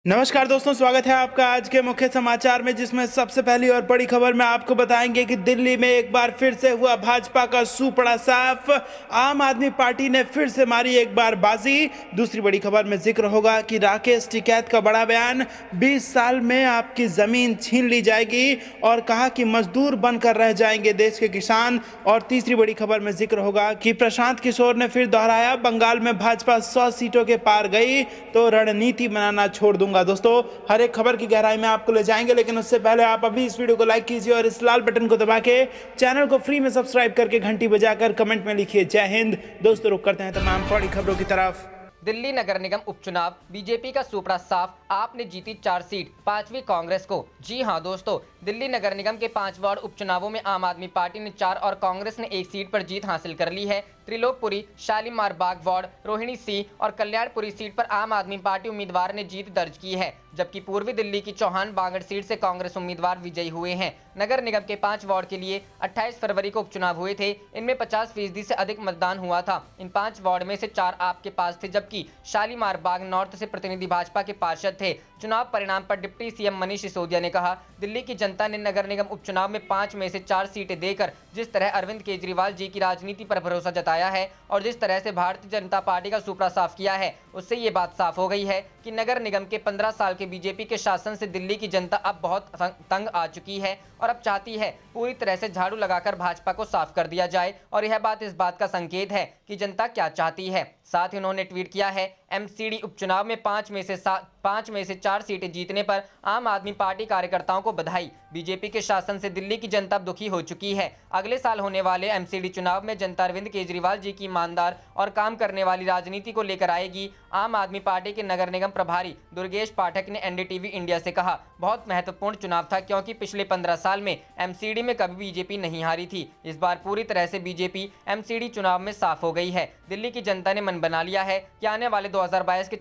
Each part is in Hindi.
नमस्कार दोस्तों, स्वागत है आपका आज के मुख्य समाचार में, जिसमें सबसे पहली और बड़ी खबर में आपको बताएंगे कि दिल्ली में एक बार फिर से हुआ भाजपा का सूपड़ा साफ। आम आदमी पार्टी ने फिर से मारी एक बार बाजी। दूसरी बड़ी खबर में जिक्र होगा कि राकेश टिकैत का बड़ा बयान, 20 साल में आपकी जमीन छीन ली जाएगी और कहा कि मजदूर बनकर रह जाएंगे देश के किसान। और तीसरी बड़ी खबर में जिक्र होगा कि प्रशांत किशोर ने फिर दोहराया, बंगाल में भाजपा 100 सीटों के पार गई तो रणनीति बनाना छोड़ दूंगा। दोस्तों, हर एक खबर की गहराई में आपको ले जाएंगे, लेकिन उससे पहले आप अभी इस वीडियो को लाइक कीजिए और इस लाल बटन को दबा के चैनल को फ्री में सब्सक्राइब करके घंटी बजाकर कमेंट में लिखिए जय हिंद। दोस्तों, रुक करते हैं तमाम बड़ी खबरों की तरफ। दिल्ली नगर निगम उपचुनाव, बीजेपी का सूपड़ा साफ, आपने जीती 4 सीट, 5वीं कांग्रेस को। जी हां दोस्तों, दिल्ली नगर निगम के 5 वार्ड उपचुनावों में आम आदमी पार्टी ने 4 और कांग्रेस ने 1 सीट पर जीत हासिल कर ली है। त्रिलोकपुरी, शालीमार बाग वार्ड, रोहिणी सी और कल्याणपुरी सीट पर आम आदमी पार्टी उम्मीदवार ने जीत दर्ज की है, जबकि पूर्वी दिल्ली की चौहान बागड़ सीट से कांग्रेस उम्मीदवार विजयी हुए हैं। नगर निगम के 5 वार्ड के लिए 28 फरवरी को उपचुनाव हुए थे। इनमें 50% से अधिक मतदान हुआ था। इन 5 वार्ड में से 4 आपके पास थे, जबकि शालीमार बाग नॉर्थ से प्रतिनिधि भाजपा के पार्षद थे। चुनाव परिणाम पर डिप्टी सीएम मनीष सिसोदिया ने कहा, दिल्ली की जनता ने नगर निगम उपचुनाव में 5 में से 4 सीटें देकर जिस तरह अरविंद केजरीवाल जी की राजनीति पर भरोसा जताया है और जिस तरह से भारतीय जनता पार्टी का सूपड़ा साफ किया है, उससे ये बात साफ हो गई है कि नगर निगम के 15 साल के बीजेपी के शासन से दिल्ली की जनता अब बहुत तंग आ चुकी है और अब चाहती है पूरी तरह से झाड़ू लगाकर भाजपा को साफ कर दिया जाए। और यह बात इस बात का संकेत है कि जनता क्या चाहती है। साथ ही उन्होंने ट्वीट किया है, एमसीडी उपचुनाव में 5 में से 4 सीटें जीतने पर आम आदमी पार्टी कार्यकर्ताओं को बधाई। बीजेपी के शासन से दिल्ली की जनता दुखी हो चुकी है। अगले साल होने वाले एमसीडी चुनाव में जनता अरविंद केजरीवाल जी की ईमानदार और काम करने वाली राजनीति को लेकर आएगी। आम आदमी पार्टी के नगर निगम प्रभारी दुर्गेश पाठक ने एनडीटीवी इंडिया से कहा, बहुत महत्वपूर्ण चुनाव था क्योंकि पिछले 15 साल में एमसीडी में कभी बीजेपी नहीं हारी थी। इस बार पूरी तरह से बीजेपी एमसीडी चुनाव में साफ हो गई है। दिल्ली की जनता ने मन बना लिया है कि आने वाले 2022 के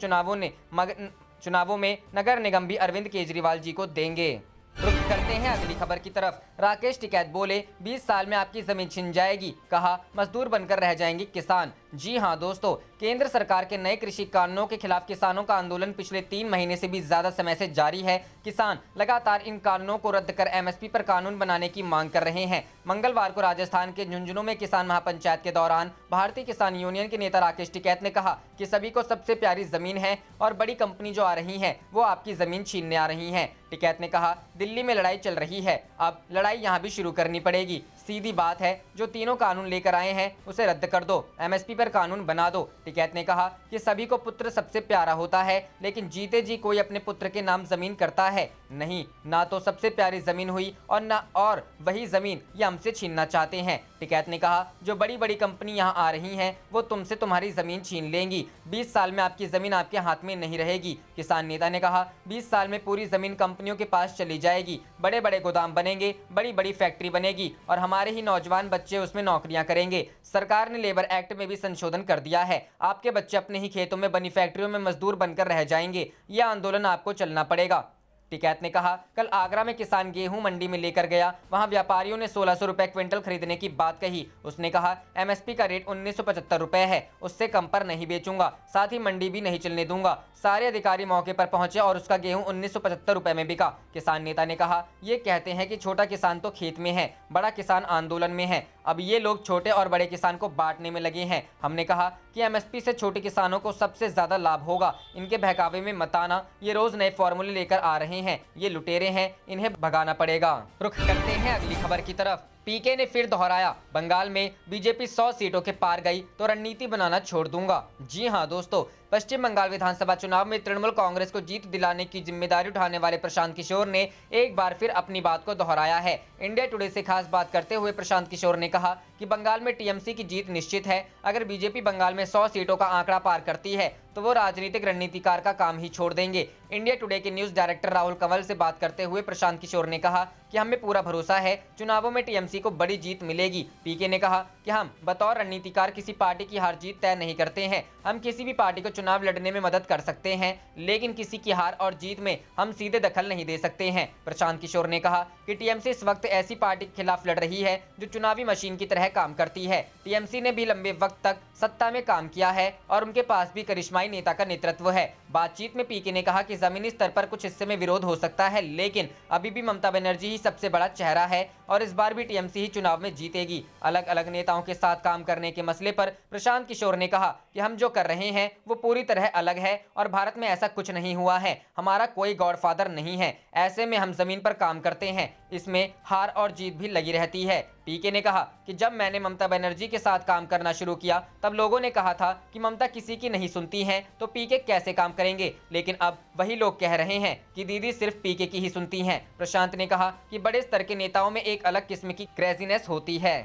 चुनावों में नगर निगम भी अरविंद केजरीवाल जी को देंगे। रुख करते हैं अगली खबर की तरफ। राकेश टिकैत बोले, 20 साल में आपकी जमीन छिन जाएगी, कहा मजदूर बनकर रह जाएंगे किसान। जी हां दोस्तों, केंद्र सरकार के नए कृषि कानूनों के खिलाफ किसानों का आंदोलन पिछले 3 महीने से भी ज्यादा समय से जारी है। किसान लगातार इन कानूनों को रद्द कर एमएसपी पर कानून बनाने की मांग कर रहे हैं। मंगलवार को राजस्थान के झुंझुनू में किसान महापंचायत के दौरान भारतीय किसान यूनियन के नेता राकेश टिकैत ने कहा कि सभी को सबसे प्यारी जमीन है और बड़ी कंपनी जो आ रही है वो आपकी जमीन छीनने आ रही है। टिकैत ने कहा, दिल्ली में लड़ाई चल रही है, अब लड़ाई यहाँ भी शुरू करनी पड़ेगी। सीधी बात है, जो तीनों कानून लेकर आए हैं उसे रद्द कर दो, एमएसपी पर कानून बना दो। टिकैत ने कहा कि सभी को पुत्र सबसे प्यारा होता है, लेकिन जीते जी कोई अपने पुत्र के नाम जमीन करता है नहीं। ना तो सबसे प्यारी जमीन हुई और वही जमीन ये हमसे छीनना चाहते हैं। टिकैत ने कहा, जो बड़ी बड़ी कंपनी यहाँ आ रही हैं वो तुमसे तुम्हारी जमीन छीन लेंगी। 20 साल में आपकी जमीन आपके हाथ में नहीं रहेगी। किसान नेता ने कहा, 20 साल में पूरी जमीन कंपनियों के पास चली जाएगी, बड़े बड़े गोदाम बनेंगे, बड़ी बड़ी फैक्ट्री बनेगी और हमारे ही नौजवान बच्चे उसमें नौकरियां करेंगे। सरकार ने लेबर एक्ट में भी संशोधन कर दिया है, आपके बच्चे अपने ही खेतों में बनी फैक्ट्रियों में मजदूर बनकर रह जाएंगे। यह आंदोलन आपको चलना पड़ेगा। टिकैत ने कहा, कल आगरा में किसान गेहूं मंडी में लेकर गया, वहां व्यापारियों ने 1600 रुपए क्विंटल खरीदने की बात कही। उसने कहा, एमएसपी का रेट 1975 रुपए है, उससे कम पर नहीं बेचूंगा, साथ ही मंडी भी नहीं चलने दूंगा। सारे अधिकारी मौके पर पहुंचे और उसका गेहूं 1975 रुपए में बिका। किसान नेता ने कहा, ये कहते हैं कि छोटा किसान तो खेत में है, बड़ा किसान आंदोलन में है। अब ये लोग छोटे और बड़े किसान को बांटने में लगे हैं। हमने कहा कि एमएसपी से छोटे किसानों को सबसे ज्यादा लाभ होगा। इनके बहकावे में मत आना, ये रोज नए फॉर्मूले लेकर आ रहे हैं, ये लुटेरे हैं, इन्हें भगाना पड़ेगा। रुख करते हैं अगली खबर की तरफ। पीके ने फिर दोहराया, बंगाल में बीजेपी 100 सीटों के पार गई तो रणनीति बनाना छोड़ दूंगा। जी हां दोस्तों, पश्चिम बंगाल विधानसभा चुनाव में तृणमूल कांग्रेस को जीत दिलाने की जिम्मेदारी उठाने वाले प्रशांत किशोर ने एक बार फिर अपनी बात को दोहराया है। इंडिया टुडे से खास बात करते हुए प्रशांत किशोर ने कहा कि बंगाल में टीएमसी की जीत निश्चित है। अगर बीजेपी बंगाल में 100 सीटों का आंकड़ा पार करती है तो वो राजनीतिक रणनीतिकार का काम ही छोड़ देंगे। इंडिया टुडे के न्यूज डायरेक्टर राहुल कंवल से बात करते हुए प्रशांत किशोर ने कहा कि हमें पूरा भरोसा है चुनावों में टीएमसी को बड़ी जीत मिलेगी। पीके ने कहा कि हम बतौर रणनीतिकार किसी पार्टी की हार जीत तय नहीं करते हैं। हम किसी भी पार्टी को चुनाव लड़ने में मदद कर सकते हैं, लेकिन किसी की हार और जीत में हम सीधे दखल नहीं दे सकते हैं। प्रशांत किशोर ने कहा कि टीएमसी इस वक्त ऐसी पार्टी के खिलाफ लड़ रही है जो चुनावी मशीन की तरह तरह काम करती है। टीएमसी ने भी लंबे वक्त तक सत्ता में काम किया है और उनके पास भी करिश्माई नेता का नेतृत्व है। बातचीत में पीके ने कहा कि जमीनी स्तर पर कुछ हिस्से में विरोध हो सकता है, लेकिन अभी भी ममता बनर्जी ही सबसे बड़ा चेहरा है और इस बार भी टीएमसी ही चुनाव में जीतेगी। अलग अलग नेताओं के साथ काम करने के मसले पर प्रशांत किशोर ने कहा कि हम जो कर रहे हैं वो पूरी तरह अलग है और भारत में ऐसा कुछ नहीं हुआ है। हमारा कोई गॉडफादर नहीं है, ऐसे में हम जमीन पर काम करते हैं, इसमें हार और जीत भी लगी रहती है। पीके ने कहा कि जब मैंने ममता बनर्जी के साथ काम करना शुरू किया तब लोगों ने कहा था कि ममता किसी की नहीं सुनती हैं, तो पीके कैसे काम करेंगे, लेकिन अब वही लोग कह रहे हैं कि दीदी सिर्फ पीके की ही सुनती हैं। प्रशांत ने कहा कि बड़े स्तर के नेताओं में एक अलग किस्म की क्रेजीनेस होती है।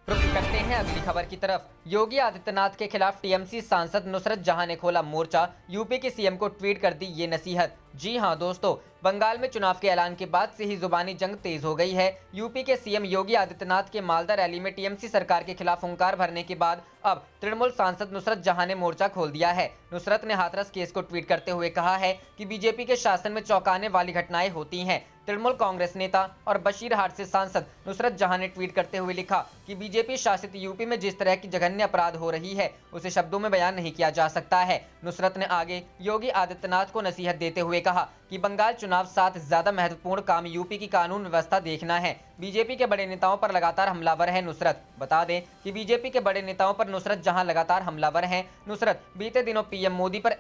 रुख करते हैं अगली खबर की तरफ। योगी आदित्यनाथ के खिलाफ टीएमसी सांसद नुसरत जहां ने खोला मोर्चा, यूपी के सीएम को ट्वीट कर दी ये नसीहत। जी हां दोस्तों, बंगाल में चुनाव के ऐलान के बाद से ही जुबानी जंग तेज हो गई है। यूपी के सीएम योगी आदित्यनाथ के मालदा रैली में टीएमसी सरकार के खिलाफ हुंकार भरने के बाद अब तृणमूल सांसद नुसरत जहां ने मोर्चा खोल दिया है। नुसरत ने हाथरस केस को ट्वीट करते हुए कहा है कि बीजेपी के शासन में चौंकाने वाली घटनाएं होती हैं। तृणमूल कांग्रेस नेता और बशीरहाट से सांसद नुसरत जहां ने ट्वीट करते हुए लिखा कि बीजेपी शासित यूपी में जिस तरह की जघन्य अपराध हो रही है उसे शब्दों में बयान नहीं किया जा सकता है। नुसरत ने आगे योगी आदित्यनाथ को नसीहत देते हुए कहा कि बंगाल चुनाव साथ ज्यादा महत्वपूर्ण काम यूपी की कानून व्यवस्था देखना है। बीजेपी के बड़े नेताओं पर लगातार हमलावर है नुसरत। बता दें कि बीजेपी के बड़े नेताओं पर नुसरत जहां लगातार हमलावर हैं। नुसरत बीते दिनों पीएम मोदी पर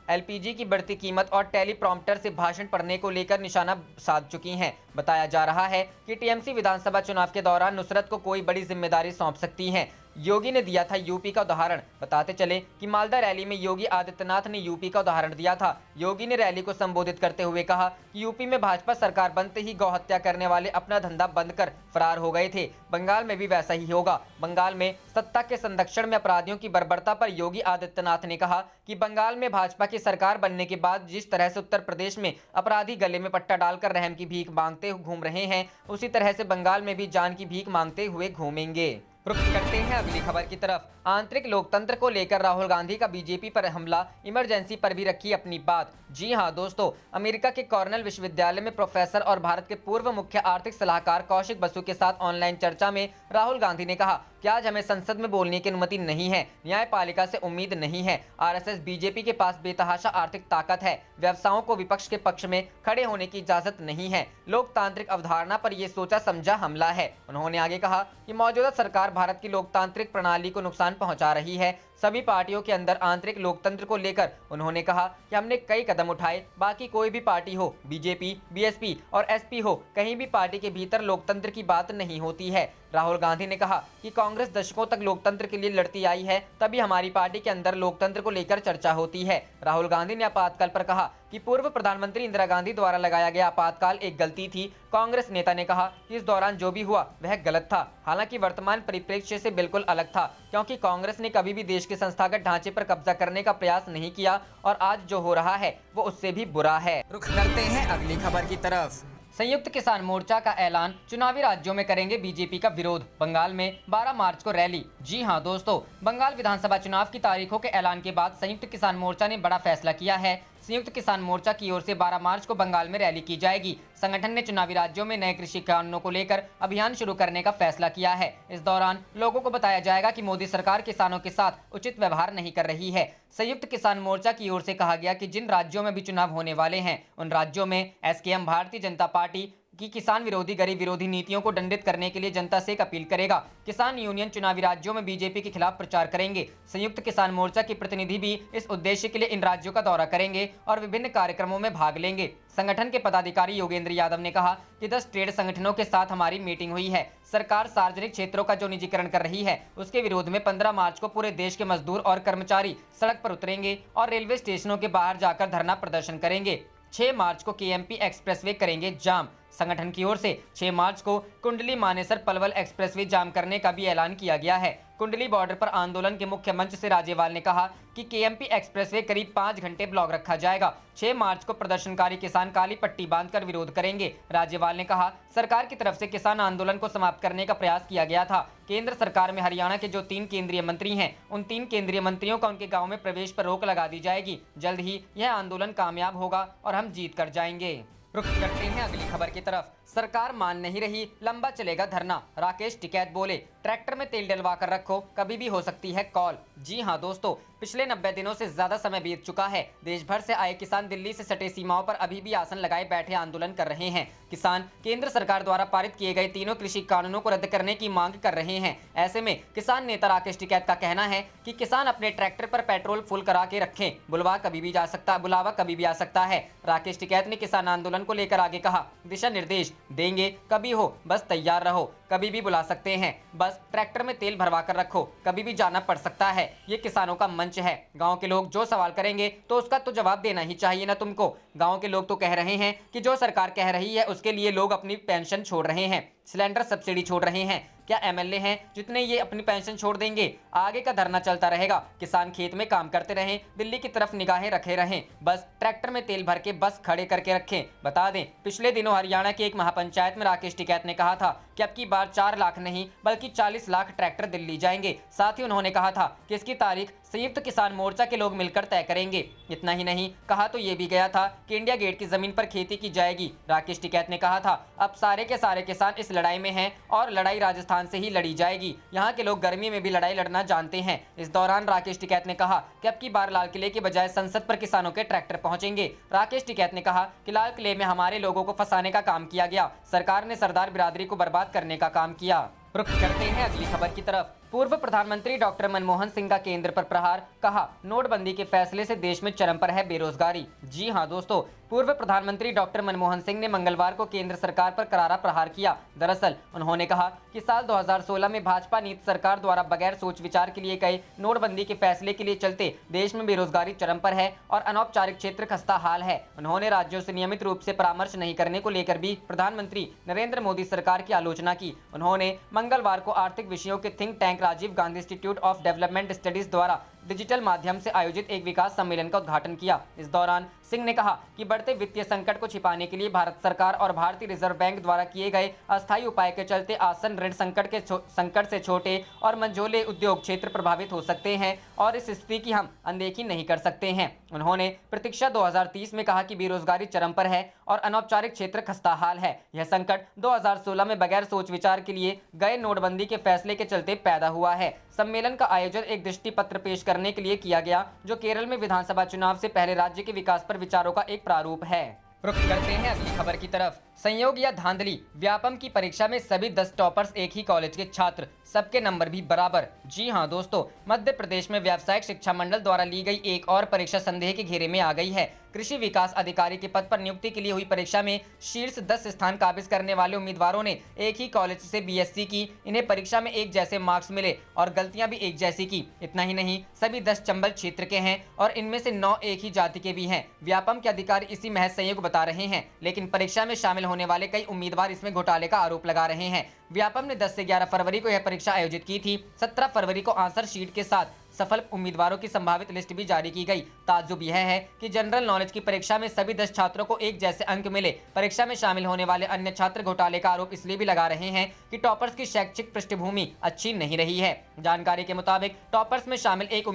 एलपीजी की बढ़ती कीमत और टेलीप्रॉम्प्टर से भाषण पढ़ने को लेकर निशाना साध चुकी हैं। बताया जा रहा है कि टीएमसी विधानसभा चुनाव के दौरान नुसरत को कोई बड़ी जिम्मेदारी सौंप सकती है। योगी ने दिया था यूपी का उदाहरण। बताते चले कि मालदा रैली में योगी आदित्यनाथ ने यूपी का उदाहरण दिया था। योगी ने रैली को संबोधित करते हुए कहा कि यूपी में भाजपा सरकार बनते ही गौ हत्या करने वाले अपना धंधा बंद कर फरार हो गए थे। बंगाल में भी वैसा ही होगा। बंगाल में सत्ता के संरक्षण में अपराधियों की बर्बरता पर योगी आदित्यनाथ ने कहा कि बंगाल में भाजपा की सरकार बनने के बाद जिस तरह से उत्तर प्रदेश में अपराधी गले में पट्टा डालकर रहम की भीख मांगते घूम रहे हैं, उसी तरह से बंगाल में भी जान की भीख मांगते हुए घूमेंगे। रुख करते हैं अगली खबर की तरफ। आंतरिक लोकतंत्र को लेकर राहुल गांधी का बीजेपी पर हमला, इमरजेंसी पर भी रखी अपनी बात। जी हां दोस्तों, अमेरिका के कॉर्नेल विश्वविद्यालय में प्रोफेसर और भारत के पूर्व मुख्य आर्थिक सलाहकार कौशिक बसु के साथ ऑनलाइन चर्चा में राहुल गांधी ने कहा कि आज हमें संसद में बोलने की अनुमति नहीं है, न्यायपालिका से उम्मीद नहीं है। आरएसएस बीजेपी के पास बेतहाशा आर्थिक ताकत है, व्यवसायों को विपक्ष के पक्ष में खड़े होने की इजाजत नहीं है। लोकतांत्रिक अवधारणा पर यह सोचा समझा हमला है। उन्होंने आगे कहा कि मौजूदा सरकार भारत की लोकतांत्रिक प्रणाली को नुकसान पहुंचा रही है। सभी पार्टियों के अंदर आंतरिक लोकतंत्र को लेकर उन्होंने कहा कि हमने कई कदम उठाए, बाकी कोई भी पार्टी हो, बीजेपी, बीएसपी और एसपी हो, कहीं भी पार्टी के भीतर लोकतंत्र की बात नहीं होती है। राहुल गांधी ने कहा कि कांग्रेस दशकों तक लोकतंत्र के लिए लड़ती आई है, तभी हमारी पार्टी के अंदर लोकतंत्र को लेकर चर्चा होती है। राहुल गांधी ने आपातकाल पर कहा कि पूर्व प्रधानमंत्री इंदिरा गांधी द्वारा लगाया गया आपातकाल एक गलती थी। कांग्रेस नेता ने कहा कि इस दौरान जो भी हुआ वह गलत था, हालांकि वर्तमान परिप्रेक्ष्य से बिल्कुल अलग था, क्योंकि कांग्रेस ने कभी भी देश के संस्थागत ढांचे पर कब्जा करने का प्रयास नहीं किया और आज जो हो रहा है वो उससे भी बुरा है। रुख करते हैं अगली खबर की तरफ। संयुक्त किसान मोर्चा का ऐलान, चुनावी राज्यों में करेंगे बीजेपी का विरोध। बंगाल में 12 मार्च को रैली। जी हां दोस्तों, बंगाल विधानसभा चुनाव की तारीखों के ऐलान के बाद संयुक्त किसान मोर्चा ने बड़ा फैसला किया है। संयुक्त किसान मोर्चा की ओर से 12 मार्च को बंगाल में रैली की जाएगी। संगठन ने चुनावी राज्यों में नए कृषि कानूनों को लेकर अभियान शुरू करने का फैसला किया है। इस दौरान लोगों को बताया जाएगा कि मोदी सरकार किसानों के साथ उचित व्यवहार नहीं कर रही है। संयुक्त किसान मोर्चा की ओर से कहा गया कि जिन राज्यों में भी चुनाव होने वाले हैं उन राज्यों में एसकेएम भारतीय जनता पार्टी की किसान विरोधी, गरीब विरोधी नीतियों को दंडित करने के लिए जनता से एक अपील करेगा। किसान यूनियन चुनावी राज्यों में बीजेपी के खिलाफ प्रचार करेंगे। संयुक्त किसान मोर्चा के प्रतिनिधि भी इस उद्देश्य के लिए इन राज्यों का दौरा करेंगे और विभिन्न कार्यक्रमों में भाग लेंगे। संगठन के पदाधिकारी योगेंद्र यादव ने कहा कि 10 ट्रेड संगठनों के साथ हमारी मीटिंग हुई है। सरकार सार्वजनिक क्षेत्रों का जो निजीकरण कर रही है उसके विरोध में 15 मार्च को पूरे देश के मजदूर और कर्मचारी सड़क पर उतरेंगे और रेलवे स्टेशनों के बाहर जाकर धरना प्रदर्शन करेंगे। 6 मार्च को केएमपी एक्सप्रेसवे करेंगे जाम। संगठन की ओर से 6 मार्च को कुंडली मानेसर पलवल एक्सप्रेसवे जाम करने का भी ऐलान किया गया है। कुंडली बॉर्डर पर आंदोलन के मुख्य मंच से राज्यपाल ने कहा कि केएमपी एक्सप्रेसवे करीब 5 घंटे ब्लॉक रखा जाएगा। 6 मार्च को प्रदर्शनकारी किसान काली पट्टी बांधकर विरोध करेंगे। राज्यपाल ने कहा सरकार की तरफ से किसान आंदोलन को समाप्त करने का प्रयास किया गया था। केंद्र सरकार में हरियाणा के जो 3 केंद्रीय मंत्री हैं उन 3 केंद्रीय मंत्रियों का उनके गाँव में प्रवेश पर रोक लगा दी जाएगी। जल्द ही यह आंदोलन कामयाब होगा और हम जीत कर जाएंगे। रुख करते हैं अगली खबर की तरफ। सरकार मान नहीं रही, लंबा चलेगा धरना, राकेश टिकैत बोले ट्रैक्टर में तेल डलवा कर रखो, कभी भी हो सकती है कॉल। जी हां दोस्तों, पिछले 90 दिनों से ज्यादा समय बीत चुका है। देश भर से आए किसान दिल्ली से सटे सीमाओं पर अभी भी आसन लगाए बैठे आंदोलन कर रहे हैं। किसान केंद्र सरकार द्वारा पारित किए गए तीनों कृषि कानूनों को रद्द करने की मांग कर रहे हैं। ऐसे में किसान नेता राकेश टिकैत का कहना है कि किसान अपने ट्रैक्टर पर पेट्रोल फुल करा के रखें, बुलावा कभी भी आ सकता है। राकेश टिकैत ने किसान आंदोलन को लेकर आगे कहा, दिशा निर्देश देंगे, कभी हो बस तैयार रहो, कभी भी बुला सकते हैं, बस ट्रैक्टर में तेल भरवा कर रखो, कभी भी जाना पड़ सकता है। ये किसानों का मंच है, गांव के लोग जो सवाल करेंगे तो उसका तो जवाब देना ही चाहिए ना तुमको। गांव के लोग तो कह रहे हैं कि जो सरकार कह रही है उसके लिए लोग अपनी पेंशन छोड़ रहे हैं, सिलेंडर सब्सिडी छोड़ रहे हैं। क्या एमएलए हैं जितने ये अपनी पेंशन छोड़ देंगे? आगे का धरना चलता रहेगा। किसान खेत में काम करते रहें, दिल्ली की तरफ निगाहें रखे रहें, बस ट्रैक्टर में तेल भर के बस खड़े करके रखें। बता दें, पिछले दिनों हरियाणा की एक महापंचायत में राकेश टिकैत ने कहा था कि अब की बार 4 लाख नहीं बल्कि 40 लाख ट्रैक्टर दिल्ली जाएंगे। साथ ही उन्होंने कहा था कि इसकी तारीख संयुक्त किसान मोर्चा के लोग मिलकर तय करेंगे। इतना ही नहीं, कहा तो ये भी गया था कि इंडिया गेट की जमीन पर खेती की जाएगी। राकेश टिकैत ने कहा था, अब सारे के सारे किसान इस लड़ाई में हैं और लड़ाई राजस्थान से ही लड़ी जाएगी। यहाँ के लोग गर्मी में भी लड़ाई लड़ना जानते हैं। इस दौरान राकेश टिकैत ने कहा कि अब की बार लाल किले के बजाय संसद पर किसानों के ट्रैक्टर पहुंचेंगे। राकेश टिकैत ने कहा कि लाल किले में हमारे लोगों को फंसाने का काम किया गया, सरकार ने सरदार बिरादरी को बर्बाद करने का काम किया। रुख करते हैं अगली खबर की तरफ। पूर्व प्रधानमंत्री डॉक्टर मनमोहन सिंह का केंद्र पर प्रहार, कहा नोटबंदी के फैसले से देश में चरम पर है बेरोजगारी। जी हां दोस्तों, पूर्व प्रधानमंत्री डॉक्टर मनमोहन सिंह ने मंगलवार को केंद्र सरकार पर करारा प्रहार किया। दरअसल उन्होंने कहा कि साल 2016 में भाजपा नीति सरकार द्वारा बगैर सोच विचार के लिए गए नोटबंदी के फैसले के लिए चलते देश में बेरोजगारी चरम पर है और अनौपचारिक क्षेत्र खस्ता हाल है। उन्होंने राज्यों से नियमित रूप से परामर्श नहीं करने को लेकर भी प्रधानमंत्री नरेंद्र मोदी सरकार की आलोचना की। उन्होंने मंगलवार को आर्थिक विषयों के think tank Rajiv Gandhi institute of development studies द्वारा डिजिटल माध्यम से आयोजित एक विकास सम्मेलन का उद्घाटन किया। इस दौरान सिंह ने कहा कि बढ़ते वित्तीय संकट को छिपाने के लिए भारत सरकार और भारतीय रिजर्व बैंक द्वारा किए गए अस्थायी उपाय के चलते आसन ऋण संकट से छोटे और मंझोले उद्योग क्षेत्र प्रभावित हो सकते हैं और इस स्थिति की हम अनदेखी नहीं कर सकते हैं। उन्होंने प्रतीक्षा 2030 में कहा कि बेरोजगारी चरम पर है और अनौपचारिक क्षेत्र खस्ताहाल है। यह संकट 2016 में बगैर सोच विचार के लिए गए नोटबंदी के फैसले के चलते पैदा हुआ है। सम्मेलन का आयोजन एक दृष्टि पत्र पेश करने के लिए किया गया, जो केरल में विधानसभा चुनाव से पहले राज्य के विकास पर विचारों का एक प्रारूप है। रुख करते हैं अगली खबर की तरफ। संयोग या धांधली, व्यापम की परीक्षा में सभी 10 टॉपर्स एक ही कॉलेज के छात्र, सबके नंबर भी बराबर। जी हां दोस्तों, मध्य प्रदेश में व्यावसायिक शिक्षा मंडल द्वारा ली गई एक और परीक्षा संदेह के घेरे में आ गई है। कृषि विकास अधिकारी के पद पर नियुक्ति के लिए हुई परीक्षा में शीर्ष 10 स्थान काबिज करने वाले उम्मीदवारों ने एक ही कॉलेज से बीएससी की। इन्हें परीक्षा में एक जैसे मार्क्स मिले और गलतियां भी एक जैसी की। इतना ही नहीं, सभी 10 चंबल क्षेत्र के हैं और इनमें से 9 एक ही जाति के भी हैं। व्यापम के अधिकारी इसी महज संयोग बता रहे हैं, लेकिन परीक्षा में शामिल होने वाले कई उम्मीदवार इसमें घोटाले का आरोप लगा रहे हैं। व्यापम ने 10 से 11 फरवरी को यह परीक्षा आयोजित की थी। 17 फरवरी को आंसर शीट के साथ सफल उम्मीदवारों की संभावित लिस्ट भी जारी की गई। ताज्जुब यह है कि जनरल नॉलेज की परीक्षा में सभी 10 छात्रों को एक जैसे अंक मिले। परीक्षा में शामिल होने वाले अन्य छात्र घोटाले का आरोप इसलिए भी लगा रहे हैं कि टॉपर्स की शैक्षिक पृष्ठभूमि अच्छी नहीं रही है। जानकारी के मुताबिक टॉपर्स में शामिल एक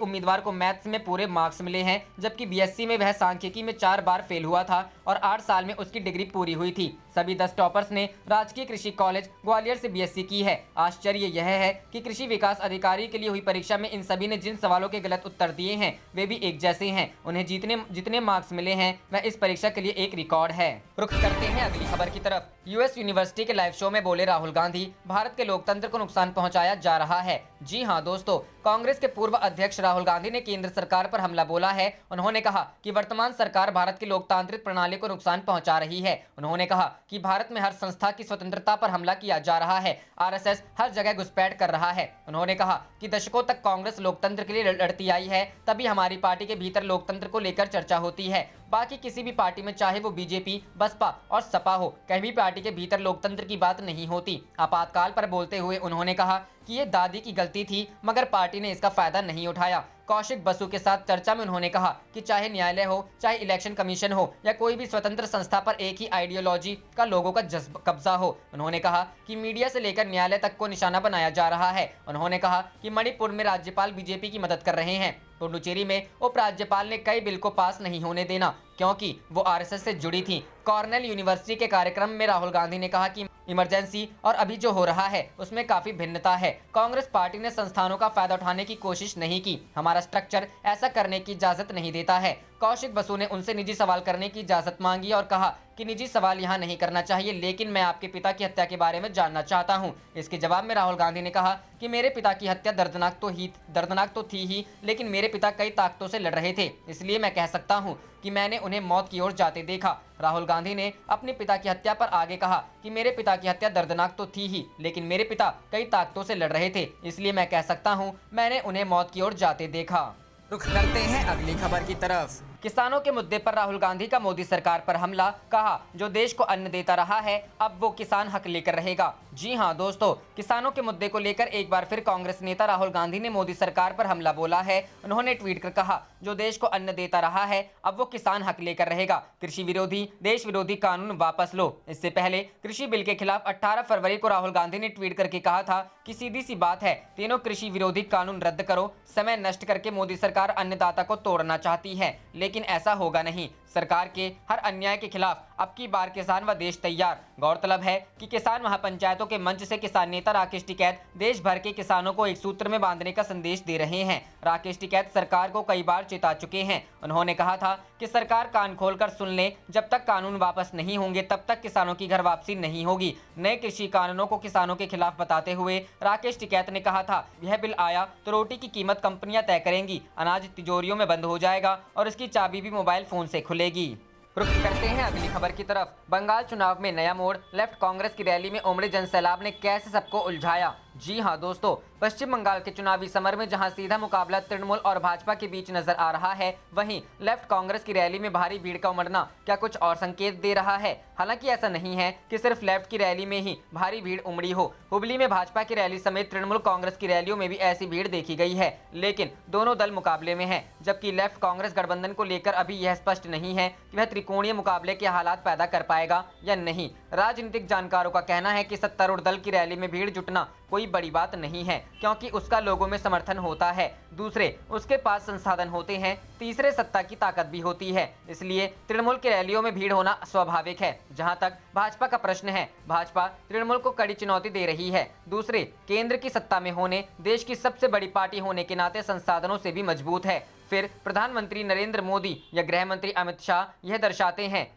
उम्मीदवार को मैथ्स में पूरे मार्क्स मिले हैं, जबकि बीएससी में वह सांख्यिकी में 4 बार फेल हुआ था और 8 साल में उसकी डिग्री पूरी हुई थी। सभी 10 टॉपर्स ने राजकीय कृषि कॉलेज ग्वालियर से बीएससी की है। आश्चर्य यह है कि कृषि विकास अधिकारी के लिए हुई परीक्षा में इन सभी ने जिन सवालों के गलत उत्तर दिए हैं वे भी एक जैसे हैं। उन्हें जितने मार्क्स मिले हैं वह इस परीक्षा के लिए एक रिकॉर्ड है। रुख करते हैं अगली खबर की तरफ। यूएस यूनिवर्सिटी के लाइव शो में बोले राहुल गांधी, भारत के लोकतंत्र को नुकसान पहुंचाया जा रहा है। जी हां दोस्तों, कांग्रेस के पूर्व अध्यक्ष राहुल गांधी ने केंद्र सरकार पर हमला बोला है। उन्होंने कहा कि वर्तमान सरकार भारत की लोकतांत्रिक प्रणाली को नुकसान पहुंचा रही है। उन्होंने कहा कि भारत में हर संस्था की स्वतंत्रता पर हमला किया जा रहा है। आरएसएस हर जगह घुसपैठ कर रहा है। उन्होंने कहा कि दशकों तक कांग्रेस लोकतंत्र के लिए लड़ती आई है, तभी हमारी पार्टी के भीतर लोकतंत्र को लेकर चर्चा होती है। बाकी किसी भी पार्टी में, चाहे वो बीजेपी, बसपा और सपा हो, कहीं भी पार्टी के भीतर लोकतंत्र की बात नहीं होती। आपातकाल पर बोलते हुए उन्होंने कहा कि ये दादी की गलती थी, मगर पार्टी ने इसका फायदा नहीं उठाया। कौशिक बसु के साथ चर्चा में उन्होंने कहा कि चाहे न्यायालय हो, चाहे इलेक्शन कमीशन हो या कोई भी स्वतंत्र संस्था पर एक ही आइडियोलॉजी का लोगों का कब्जा हो। उन्होंने कहा कि मीडिया से लेकर न्यायालय तक को निशाना बनाया जा रहा है। उन्होंने कहा कि मणिपुर में राज्यपाल बीजेपी की मदद कर रहे हैं। पुडुचेरी में उपराज्यपाल ने कई बिल को पास नहीं होने देना क्योंकि वो आरएसएस से जुड़ी थी। कॉर्नेल यूनिवर्सिटी के कार्यक्रम में राहुल गांधी ने कहा कि इमरजेंसी और अभी जो हो रहा है उसमें काफी भिन्नता है। कांग्रेस पार्टी ने संस्थानों का फायदा उठाने की कोशिश नहीं की। हमारा स्ट्रक्चर ऐसा करने की इजाजत नहीं देता है। कौशिक बसु ने उनसे निजी सवाल करने की इजाजत मांगी और कहा कि निजी सवाल यहाँ नहीं करना चाहिए, लेकिन मैं आपके पिता की हत्या के बारे में जानना चाहता हूँ। इसके जवाब में राहुल गांधी ने कहा कि मेरे पिता की हत्या दर्दनाक तो थी ही, लेकिन मेरे पिता कई ताकतों से लड़ रहे थे, इसलिए मैं कह सकता हूँ कि मैंने उन्हें मौत की ओर जाते देखा। राहुल गांधी ने अपने पिता की हत्या पर आगे कहा कि मेरे पिता की हत्या दर्दनाक तो थी ही, लेकिन मेरे पिता कई ताकतों से लड़ रहे थे, इसलिए मैं कह सकता हूँ मैंने उन्हें मौत की ओर जाते देखा। रुख करते हैं अगली खबर की तरफ। किसानों के मुद्दे पर राहुल गांधी का मोदी सरकार पर हमला। कहा जो देश को अन्न देता रहा है अब वो किसान हक लेकर रहेगा। जी हां दोस्तों, किसानों के मुद्दे को लेकर एक बार फिर कांग्रेस नेता राहुल गांधी ने मोदी सरकार पर हमला बोला है। उन्होंने ट्वीट कर कहा जो देश को अन्न देता रहा है अब वो किसान हक लेकर रहेगा। कृषि विरोधी देश विरोधी कानून वापस लो। इससे पहले कृषि बिल के खिलाफ 18 फरवरी को राहुल गांधी ने ट्वीट करके कहा था कि सीधी सी बात है, तीनों कृषि विरोधी कानून रद्द करो। समय नष्ट करके मोदी सरकार अन्नदाता को तोड़ना चाहती है, लेकिन ऐसा होगा नहीं। सरकार के हर अन्याय के खिलाफ अब की बार किसान व देश तैयार। गौरतलब है कि किसान महापंचायतों के मंच से किसान नेता राकेश टिकैत देश भर के किसानों को एक सूत्र में बांधने का संदेश दे रहे हैं। राकेश टिकैत सरकार को कई बार चेता चुके हैं। उन्होंने कहा था कि सरकार कान खोलकर सुन ले, जब तक कानून वापस नहीं होंगे तब तक किसानों की घर वापसी नहीं होगी। नए कृषि कानूनों को किसानों के खिलाफ बताते हुए राकेश टिकैत ने कहा था यह बिल आया तो रोटी की कीमत कंपनियां तय करेंगी, अनाज तिजोरियों में बंद हो जाएगा और इसकी चाबी भी मोबाइल फोन से खुलेगी। रुख करते हैं अगली खबर की तरफ। बंगाल चुनाव में नया मोड़। लेफ्ट कांग्रेस की रैली में उमड़े जनसैलाब ने कैसे सबको उलझाया। जी हां दोस्तों, पश्चिम बंगाल के चुनावी समर में जहां सीधा मुकाबला तृणमूल और भाजपा के बीच नजर आ रहा है, वहीं लेफ्ट कांग्रेस की रैली में भारी भीड़ का उमड़ना क्या कुछ और संकेत दे रहा है। हालांकि ऐसा नहीं है कि सिर्फ लेफ्ट की रैली में ही भारी भीड़ उमड़ी हो। हुबली में भाजपा की रैली समेत तृणमूल कांग्रेस की रैलियों में भी ऐसी भीड़ देखी गई है, लेकिन दोनों दल मुकाबले में है। जबकि लेफ्ट कांग्रेस गठबंधन को लेकर अभी यह स्पष्ट नहीं है कि वह त्रिकोणीय मुकाबले के हालात पैदा कर पाएगा या नहीं। राजनीतिक जानकारों का कहना है कि सत्तारूढ़ दल की रैली में भीड़ जुटना कोई बड़ी बात नहीं है, क्योंकि उसका लोगों में समर्थन होता है, दूसरे उसके पास संसाधन होते हैं, तीसरे सत्ता की ताकत भी होती है। इसलिए तृणमूल की रैलियों में भीड़ होना स्वाभाविक है। जहां तक भाजपा का प्रश्न है, भाजपा तृणमूल को कड़ी चुनौती दे रही है। दूसरे केंद्र की सत्ता में होने, देश की सबसे बड़ी पार्टी होने के नाते संसाधनों से भी मजबूत है। फिर प्रधानमंत्री नरेंद्र मोदी या गृह मंत्री अमित शाह यह दर्शाते हैं।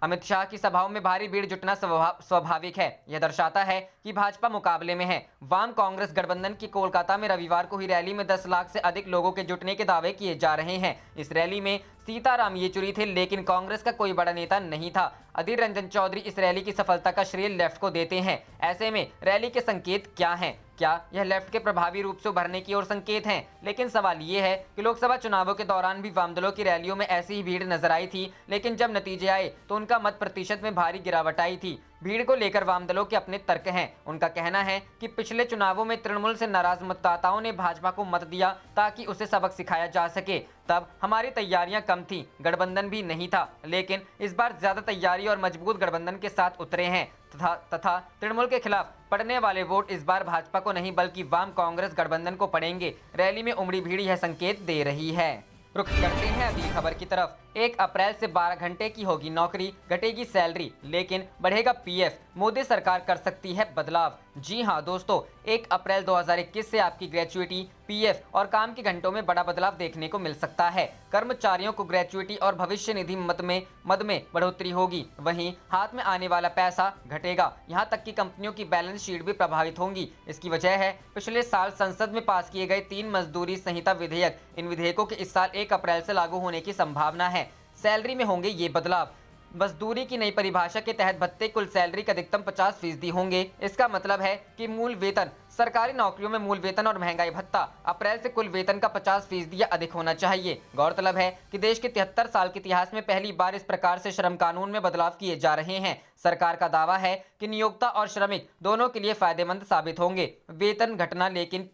अमित शाह की सभाओं में भारी भीड़ जुटना स्वाभाविक है। यह दर्शाता है कि भाजपा मुकाबले में है। वाम कांग्रेस गठबंधन की कोलकाता में रविवार को ही रैली में 10 लाख से अधिक लोगों के जुटने के दावे किए जा रहे हैं। इस रैली में सीताराम येचुरी थे, लेकिन कांग्रेस का कोई बड़ा नेता नहीं था। अधीर रंजन चौधरी इस रैली की सफलता का श्रेय लेफ्ट को देते हैं। ऐसे में रैली के संकेत क्या हैं? क्या यह लेफ्ट के प्रभावी रूप से उभरने की ओर संकेत हैं? लेकिन सवाल ये है कि लोकसभा चुनावों के दौरान भी वाम दलों की रैलियों में ऐसी ही भीड़ नजर आई थी, लेकिन जब नतीजे आए तो उनका मत प्रतिशत में भारी गिरावट आई थी। भीड़ को लेकर वाम दलों के अपने तर्क हैं। उनका कहना है कि पिछले चुनावों में तृणमूल से नाराज मतदाताओं ने भाजपा को मत दिया ताकि उसे सबक सिखाया जा सके। तब हमारी तैयारियां कम थी, गठबंधन भी नहीं था, लेकिन इस बार ज्यादा तैयारी और मजबूत गठबंधन के साथ उतरे हैं तथा तृणमूल के खिलाफ पड़ने वाले वोट इस बार भाजपा को नहीं बल्कि वाम कांग्रेस गठबंधन को पड़ेंगे। रैली में उमड़ी भीड़ यह संकेत दे रही है। रुख करते हैं अगली खबर की तरफ। 1 अप्रैल से 12 घंटे की होगी नौकरी, घटेगी सैलरी, लेकिन बढ़ेगा पीएफ। मोदी सरकार कर सकती है बदलाव। जी हां दोस्तों, 1 अप्रैल 2021 से आपकी ग्रेचुइटी, पीएफ और काम के घंटों में बड़ा बदलाव देखने को मिल सकता है। कर्मचारियों को ग्रेचुइटी और भविष्य निधि मद में बढ़ोतरी होगी, वहीं हाथ में आने वाला पैसा घटेगा। यहाँ तक कि कंपनियों की बैलेंस शीट भी प्रभावित होंगी। इसकी वजह है पिछले साल संसद में पास किए गए 3 मजदूरी संहिता विधेयक। इन विधेयकों के इस साल 1 अप्रैल से लागू होने की संभावना है। सैलरी में होंगे ये बदलाव। मजदूरी की नई परिभाषा के तहत भत्ते कुल सैलरी का अधिकतम 50% होंगे। इसका मतलब है कि मूल वेतन, सरकारी नौकरियों में मूल वेतन और महंगाई भत्ता अप्रैल से कुल वेतन का 50% या अधिक होना चाहिए। गौरतलब है कि देश के 73 साल के इतिहास में पहली बार इस प्रकार से श्रम कानून में बदलाव किए जा रहे हैं। सरकार का दावा है कि नियोक्ता और श्रमिक दोनों के लिए फायदेमंद साबित होंगे। वेतन घटना लेकिन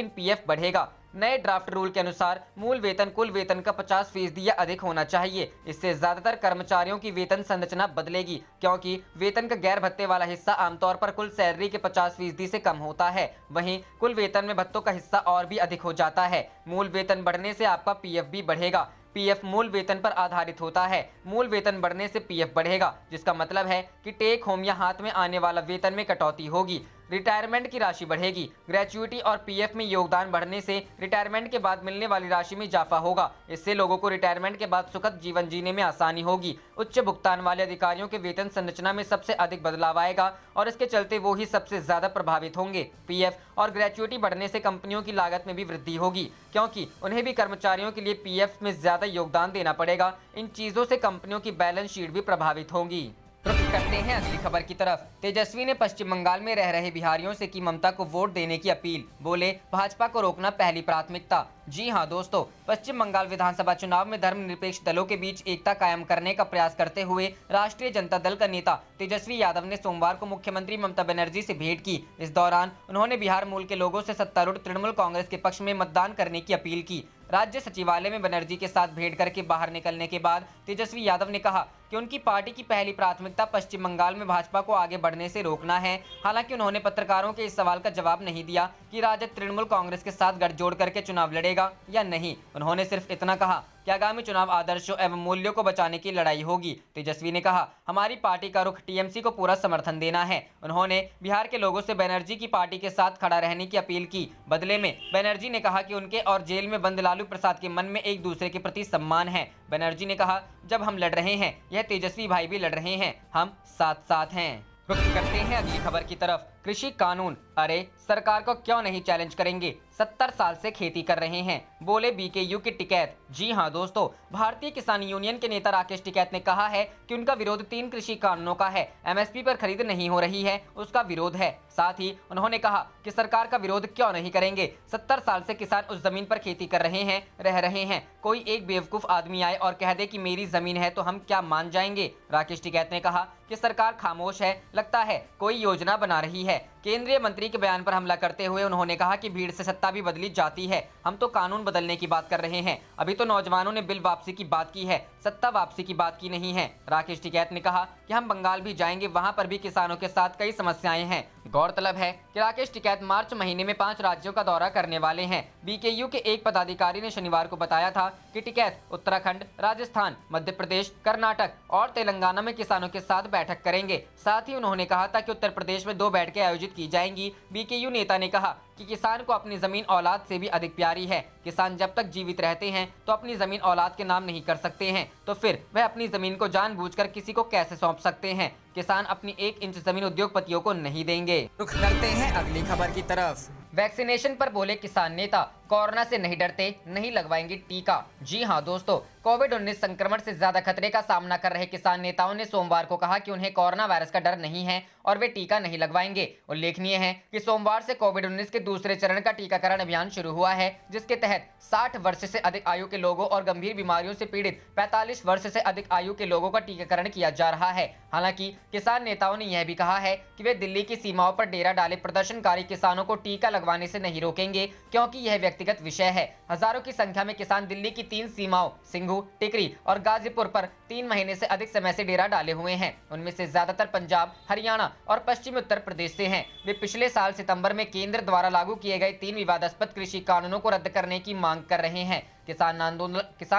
पीएफ बढ़ेगा। नए ड्राफ्ट रूल के अनुसार मूल वेतन कुल वेतन का 50% या अधिक होना चाहिए। इससे ज्यादातर कर्मचारियों की वेतन संरचना बदलेगी, क्योंकि वेतन का गैर भत्ते वाला हिस्सा आमतौर पर कुल सैलरी के 50% से कम होता है। वहीं कुल वेतन में भत्तों का हिस्सा और भी अधिक हो जाता है। मूल वेतन बढ़ने से आपका पीएफ भी बढ़ेगा। पीएफ मूल वेतन पर आधारित होता है। मूल वेतन बढ़ने से पीएफ बढ़ेगा, जिसका मतलब है कि टेक होम या हाथ में आने वाला वेतन में कटौती होगी। रिटायरमेंट की राशि बढ़ेगी। ग्रेचुइटी और पीएफ में योगदान बढ़ने से रिटायरमेंट के बाद मिलने वाली राशि में इजाफा होगा। इससे लोगों को रिटायरमेंट के बाद सुखद जीवन जीने में आसानी होगी। उच्च भुगतान वाले अधिकारियों के वेतन संरचना में सबसे अधिक बदलाव आएगा और इसके चलते वो ही सबसे ज्यादा प्रभावित होंगे। पीएफ और ग्रेचुइटी बढ़ने से कंपनियों की लागत में भी वृद्धि होगी, क्योंकि उन्हें भी कर्मचारियों के लिए पीएफ में ज्यादा योगदान देना पड़ेगा। इन चीजों से कंपनियों की बैलेंस शीट भी प्रभावित होगी। रुख करते हैं अगली खबर की तरफ। तेजस्वी ने पश्चिम बंगाल में रह रहे बिहारियों से की ममता को वोट देने की अपील। बोले, भाजपा को रोकना पहली प्राथमिकता। जी हां दोस्तों, पश्चिम बंगाल विधानसभा चुनाव में धर्मनिरपेक्ष दलों के बीच एकता कायम करने का प्रयास करते हुए राष्ट्रीय जनता दल का नेता तेजस्वी यादव ने सोमवार को मुख्यमंत्री ममता बनर्जी से भेंट की। इस दौरान उन्होंने बिहार मूल के लोगों से सत्तारूढ़ तृणमूल कांग्रेस के पक्ष में मतदान करने की अपील की। राज्य सचिवालय में बनर्जी के साथ भेंट करके बाहर निकलने के बाद तेजस्वी यादव ने कहा कि उनकी पार्टी की पहली प्राथमिकता पश्चिम बंगाल में भाजपा को आगे बढ़ने से रोकना है। हालांकि उन्होंने पत्रकारों के इस सवाल का जवाब नहीं दिया कि राजद तृणमूल कांग्रेस के साथ गठजोड़ करके चुनाव लड़ेगा या नहीं। उन्होंने सिर्फ इतना कहा कि आगामी चुनाव आदर्शों एवं मूल्यों को बचाने की लड़ाई होगी। तेजस्वी ने कहा, हमारी पार्टी का रुख टीएमसी को पूरा समर्थन देना है। उन्होंने बिहार के लोगों से बनर्जी की पार्टी के साथ खड़ा रहने की अपील की। बदले में बनर्जी ने कहा कि उनके और जेल में बंद लालू प्रसाद के मन में एक दूसरे के प्रति सम्मान है। बनर्जी ने कहा, जब हम लड़ रहे हैं, यह तेजस्वी भाई भी लड़ रहे हैं, हम साथ साथ हैं। रुख करते हैं अगली खबर की तरफ। कृषि कानून, अरे सरकार को क्यों नहीं चैलेंज करेंगे, 70 साल से खेती कर रहे हैं, बोले बीकेयू के टिकैत। जी हां दोस्तों, भारतीय किसान यूनियन के नेता राकेश टिकैत ने कहा है कि उनका विरोध 3 कृषि कानूनों का है। एमएसपी पर खरीद नहीं हो रही है, उसका विरोध है। साथ ही उन्होंने कहा कि सरकार का विरोध क्यों नहीं करेंगे। 70 साल से किसान उस जमीन पर खेती कर रहे हैं, रह रहे हैं। कोई एक बेवकूफ आदमी आए और कह दे कि मेरी जमीन है तो हम क्या मान जाएंगे। राकेश टिकैत ने कहा कि सरकार खामोश है, लगता है कोई योजना बना रही है। केंद्रीय मंत्री के बयान पर हमला करते हुए उन्होंने कहा कि भीड़ से सत्ता भी बदली जाती है, हम तो कानून बदलने की बात कर रहे हैं। अभी तो नौजवानों ने बिल वापसी की बात की है, सत्ता वापसी की बात की नहीं है। राकेश टिकैत ने कहा कि हम बंगाल भी जाएंगे, वहां पर भी किसानों के साथ कई समस्याएं हैं। गौरतलब है कि राकेश टिकैत मार्च महीने में 5 राज्यों का दौरा करने वाले हैं। बीकेयू के एक पदाधिकारी ने शनिवार को बताया था कि टिकैत उत्तराखंड, राजस्थान, मध्य प्रदेश, कर्नाटक और तेलंगाना में किसानों के साथ बैठक करेंगे। साथ ही उन्होंने कहा था कि उत्तर प्रदेश में 2 बैठकें आयोजित की जाएंगी। बीकेयू नेता ने कहा कि किसान को अपनी जमीन औलाद से भी अधिक प्यारी है। किसान जब तक जीवित रहते हैं तो अपनी जमीन औलाद के नाम नहीं कर सकते हैं, तो फिर वह अपनी जमीन को जानबूझकर किसी को कैसे सौंप सकते हैं। किसान अपनी 1 इंच जमीन उद्योगपतियों को नहीं देंगे। रुख करते हैं अगली खबर की तरफ। वैक्सीनेशन पर बोले किसान नेता, कोरोना से नहीं डरते, नहीं लगवाएंगे टीका। जी हां दोस्तों, कोविड-19 संक्रमण से ज्यादा खतरे का सामना कर रहे किसान नेताओं ने सोमवार को कहा कि उन्हें कोरोना वायरस का डर नहीं है और वे टीका नहीं लगवाएंगे। उल्लेखनीय है कि सोमवार से कोविड-19 के दूसरे चरण का टीकाकरण अभियान शुरू हुआ है, जिसके तहत 60 वर्ष से अधिक आयु के लोगों और गंभीर बीमारियों से पीड़ित 45 वर्ष से अधिक आयु के लोगों का टीकाकरण किया जा रहा है। हालांकि किसान नेताओं ने यह भी कहा है कि वे दिल्ली की सीमाओं पर डेरा डाले प्रदर्शनकारी किसानों को टीका लगवाने से नहीं रोकेंगे, क्योंकि यह व्यक्तिगत विषय है। हजारों की संख्या में किसान दिल्ली की 3 सीमाओं सिंघू, टिकरी और गाजीपुर पर 3 महीने से अधिक समय से डेरा डाले हुए हैं। उनमें से ज्यादातर पंजाब, हरियाणा और पश्चिमी उत्तर प्रदेश से हैं। वे पिछले साल सितंबर में केंद्र द्वारा लागू किए गए 3 विवादास्पद कृषि कानूनों को रद्द करने की मांग कर रहे हैं। किसान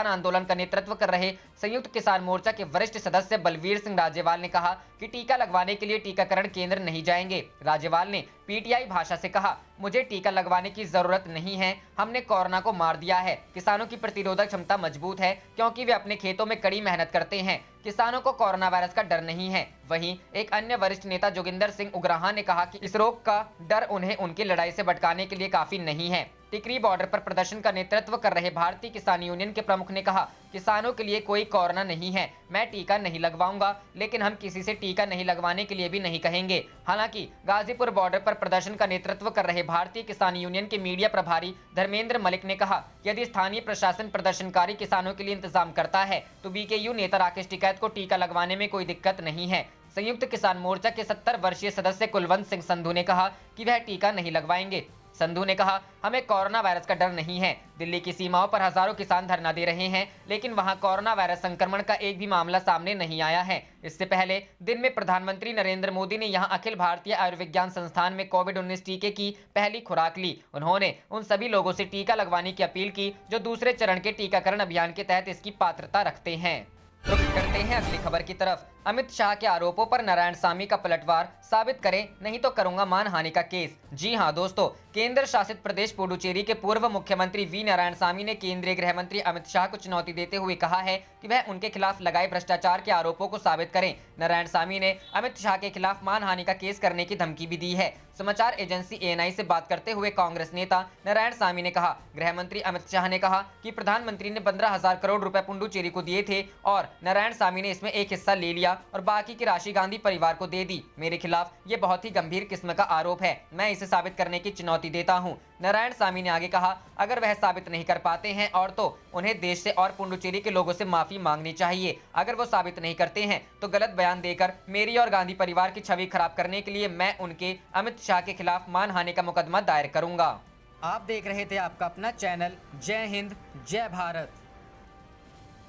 आंदोलन का नेतृत्व कर रहे संयुक्त किसान मोर्चा के वरिष्ठ सदस्य बलवीर सिंह राजेवाल ने कहा कि टीका लगवाने के लिए टीकाकरण केंद्र नहीं जाएंगे। राजेवाल ने पीटीआई भाषा से कहा, मुझे टीका लगवाने की जरूरत नहीं है, हमने कोरोना को मार दिया है। किसानों की प्रतिरोधक क्षमता मजबूत है, क्योंकि वे अपने खेतों में कड़ी मेहनत करते हैं। किसानों को कोरोना वायरस का डर नहीं है। वहीं एक अन्य वरिष्ठ नेता जोगिंदर सिंह उग्राहा ने कहा कि इस रोग का डर उन्हें उनकी लड़ाई से भटकाने के लिए काफी नहीं है। टिकरी बॉर्डर पर प्रदर्शन का नेतृत्व कर रहे भारतीय किसान यूनियन के प्रमुख ने कहा, किसानों के लिए कोई कोरोना नहीं है, मैं टीका नहीं लगवाऊंगा, लेकिन हम किसी से टीका नहीं लगवाने के लिए भी नहीं कहेंगे। हालांकि गाजीपुर बॉर्डर पर प्रदर्शन का नेतृत्व कर रहे भारतीय किसान यूनियन के मीडिया प्रभारी धर्मेंद्र मलिक ने कहा, यदि स्थानीय प्रशासन प्रदर्शनकारी किसानों के लिए इंतजाम करता है तो बीकेयू नेता राकेश टिकैत को टीका लगवाने में कोई दिक्कत नहीं है। संयुक्त किसान मोर्चा के 70 वर्षीय सदस्य कुलवंत सिंह संधू ने कहा कि वह टीका नहीं लगवाएंगे। संधू ने कहा, हमें कोरोना वायरस का डर नहीं है। दिल्ली की सीमाओं पर हजारों किसान धरना दे रहे हैं, लेकिन वहां कोरोना वायरस संक्रमण का एक भी मामला सामने नहीं आया है। इससे पहले दिन में प्रधानमंत्री नरेंद्र मोदी ने यहां अखिल भारतीय आयुर्विज्ञान संस्थान में कोविड-19 टीके की पहली खुराक ली। उन्होंने उन सभी लोगों से टीका लगवाने की अपील की जो दूसरे चरण के टीकाकरण अभियान के तहत इसकी पात्रता रखते हैं। रुख करते हैं अगली खबर की तरफ। अमित शाह के आरोपों पर नारायणसामी का पलटवार, साबित करें नहीं तो करूंगा मानहानि का केस। जी हां दोस्तों, केंद्र शासित प्रदेश पुडुचेरी के पूर्व मुख्यमंत्री वी नारायणसामी ने केंद्रीय गृह मंत्री अमित शाह को चुनौती देते हुए कहा है कि वह उनके खिलाफ लगाए भ्रष्टाचार के आरोपों को साबित करें। नारायणसामी ने अमित शाह के खिलाफ मानहानि का केस करने की धमकी भी दी है। समाचार एजेंसी एएनआई से बात करते हुए कांग्रेस नेता नारायणसामी ने कहा, गृह मंत्री अमित शाह ने कहा कि प्रधानमंत्री ने 15,000 करोड़ रुपए पुडुचेरी को दिए थे और नारायणसामी ने इसमें एक हिस्सा ले लिया और बाकी की राशि गांधी परिवार को दे दी। मेरे खिलाफ ये बहुत ही गंभीर किस्म का आरोप है, मैं इसे साबित करने की चुनौती देता हूं। नारायणसामी ने आगे कहा, अगर वह साबित नहीं कर पाते हैं और तो उन्हें देश से और पुडुचेरी के लोगों से माफी मांगनी चाहिए। अगर वो साबित नहीं करते हैं तो गलत बयान देकर मेरी और गांधी परिवार की छवि खराब करने के लिए मैं उनके अमित शाह के खिलाफ मानहानि का मुकदमा दायर करूंगा। आप देख रहे थे आपका अपना चैनल जय हिंद जय भारत।